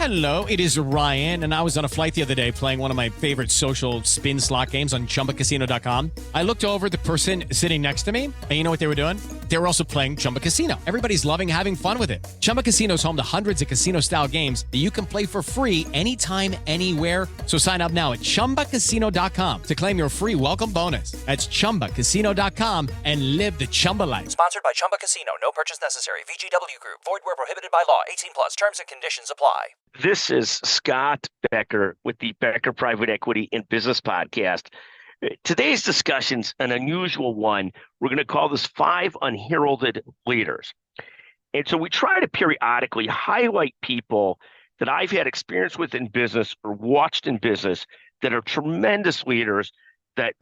Hello, it is Ryan, and I was on a flight the other day playing one of my favorite social spin slot games on ChumbaCasino.com. I looked over at the person sitting next to me, and you know what they were doing? They were also playing Chumba Casino. Everybody's loving having fun with it. Chumba Casino is home to hundreds of casino-style games that you can play for free anytime, anywhere. So sign up now at ChumbaCasino.com to claim your free welcome bonus. That's ChumbaCasino.com and live the Chumba life. Sponsored by Chumba Casino. No purchase necessary. VGW Group. Void where prohibited by law. 18 plus. Terms and conditions apply. This is Scott Becker with the Becker Private Equity and Business Podcast. Today's discussion's an unusual one. We're going to call this 5 Unheralded Leaders. And so we try to periodically highlight people that I've had experience with in business or watched in business that are tremendous leaders that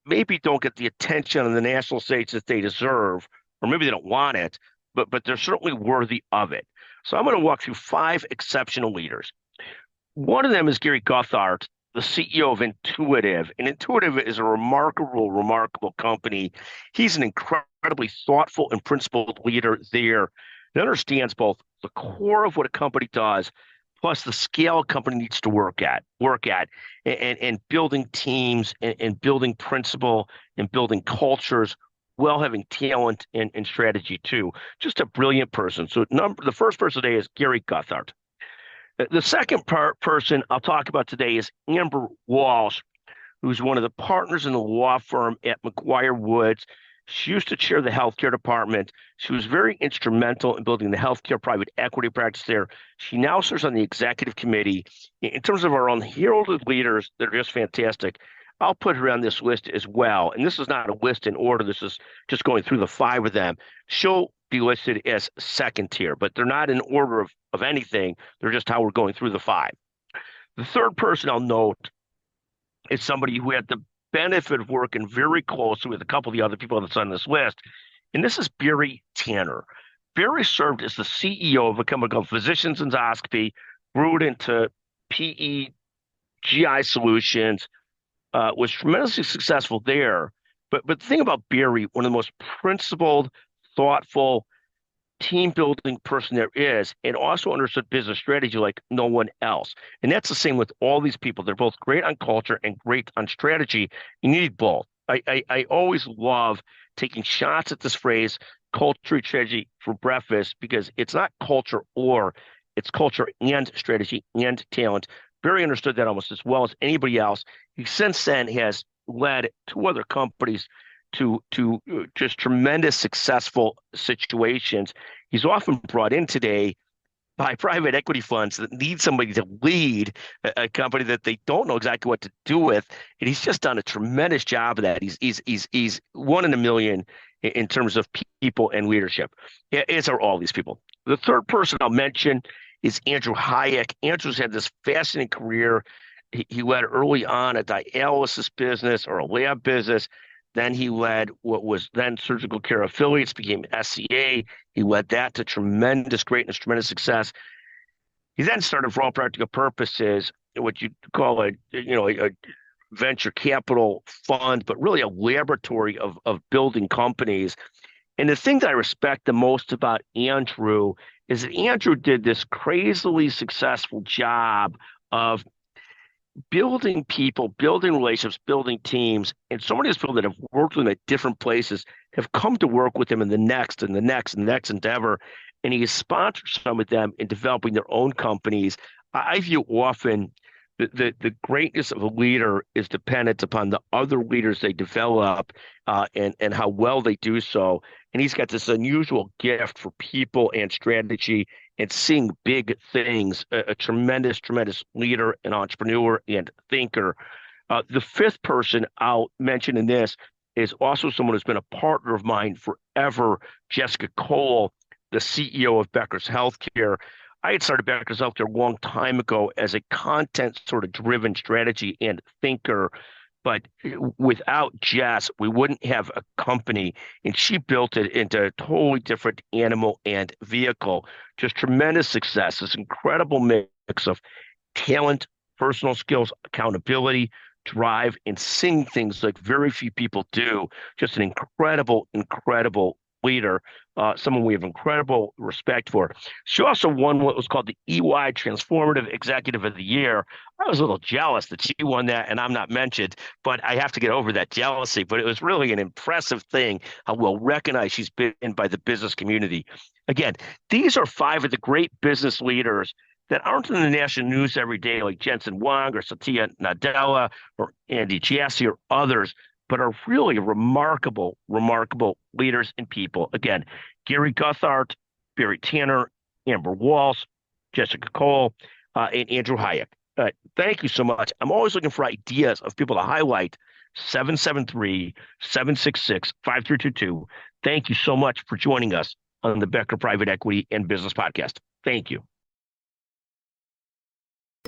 maybe don't get the attention on the national stage that they deserve, or maybe they don't want it, but they're certainly worthy of it. So I'm going to walk through 5 exceptional leaders. One of them is Gary Guthart, the CEO of Intuitive. And Intuitive is a remarkable company. He's an incredibly thoughtful and principled leader there that understands both the core of what a company does, plus the scale a company needs to work at, and building teams and building principle and building cultures, while having talent and strategy too. Just a brilliant person. So the first person today is Gary Guthart. The second person I'll talk about today is Amber Walsh, who's one of the partners in the law firm at McGuireWoods. She used to chair the healthcare department. She was very instrumental in building the healthcare private equity practice there. She now serves on the executive committee. In terms of our unheralded leaders, they're just fantastic. I'll put her on this list as well. And this is not a list in order. This is just going through the 5 of them. She'll be listed as second tier, but they're not in order of anything. They're just how we're going through the 5. The third person I'll note is somebody who had the benefit of working very closely with a couple of the other people that's on this list. And this is Barry Tanner. Barry served as the CEO of a company called Physicians Endoscopy, grew it into PE, GI Solutions, was tremendously successful there. But the thing about Barry, one of the most principled, thoughtful, team-building person there is, and also understood business strategy like no one else. And that's the same with all these people. They're both great on culture and great on strategy. You need both. I always love taking shots at this phrase, culture strategy, for breakfast, because it's not culture or, it's culture and strategy and talent. Barry understood that almost as well as anybody else. He since then has led 2 other companies to just tremendous successful situations. He's often brought in today by private equity funds that need somebody to lead a company that they don't know exactly what to do with, and he's just done a tremendous job of that. He's one in a million in terms of people and leadership, as are all these people. The third person I'll mention is Andrew Hayek. Andrew's had this fascinating career. He led early on a dialysis business or a lab business. Then he led what was then Surgical Care Affiliates, became SCA. He led that to tremendous greatness, tremendous success. He then started, for all practical purposes, what you call a venture capital fund, but really a laboratory of building companies. And the thing that I respect the most about Andrew is that Andrew did this crazily successful job of building people, building relationships, building teams. And so many of these people that have worked with him at different places have come to work with him in the next and the next and the next endeavor. And he has sponsored some of them in developing their own companies. I view often the greatness of a leader is dependent upon the other leaders they develop and how well they do so. And he's got this unusual gift for people and strategy and seeing big things, a tremendous leader and entrepreneur and thinker. The fifth person I'll mention in this is also someone who's been a partner of mine forever, Jessica Cole, the CEO of Becker's Healthcare. I had started Becker's Healthcare a long time ago as a content sort of driven strategy and thinker. But without Jess, we wouldn't have a company, and she built it into a totally different animal and vehicle. Just tremendous success, this incredible mix of talent, personal skills, accountability, drive, and seeing things like very few people do. Just an incredible leader, someone we have incredible respect for. She also won what was called the EY Transformative Executive of the Year. I was a little jealous that she won that and I'm not mentioned, but I have to get over that jealousy. But it was really an impressive thing how well recognized she's been by the business community. Again, these are 5 of the great business leaders that aren't in the national news every day, like Jensen Huang or Satya Nadella or Andy Jassy or others, but are really remarkable, remarkable leaders and people. Again, Gary Guthart, Barry Tanner, Amber Walsh, Jessica Cole, and Andrew Hayek. Thank you so much. I'm always looking for ideas of people to highlight. 773-766-5322. Thank you so much for joining us on the Becker Private Equity and Business Podcast. Thank you.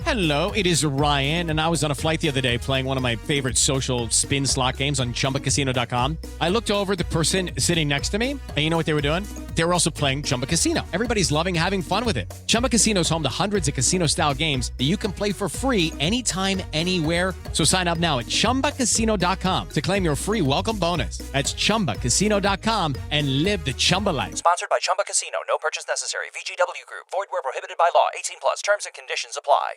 Hello, it is Ryan, and I was on a flight the other day playing one of my favorite social spin slot games on chumbacasino.com. I looked over at the person sitting next to me, and you know what they were doing? They were also playing Chumba Casino. Everybody's loving having fun with it. Chumba Casino is home to hundreds of casino-style games that you can play for free anytime, anywhere. So sign up now at chumbacasino.com to claim your free welcome bonus. That's chumbacasino.com and live the Chumba life. Sponsored by Chumba Casino. No purchase necessary. VGW Group. Void where prohibited by law. 18 plus. Terms and conditions apply.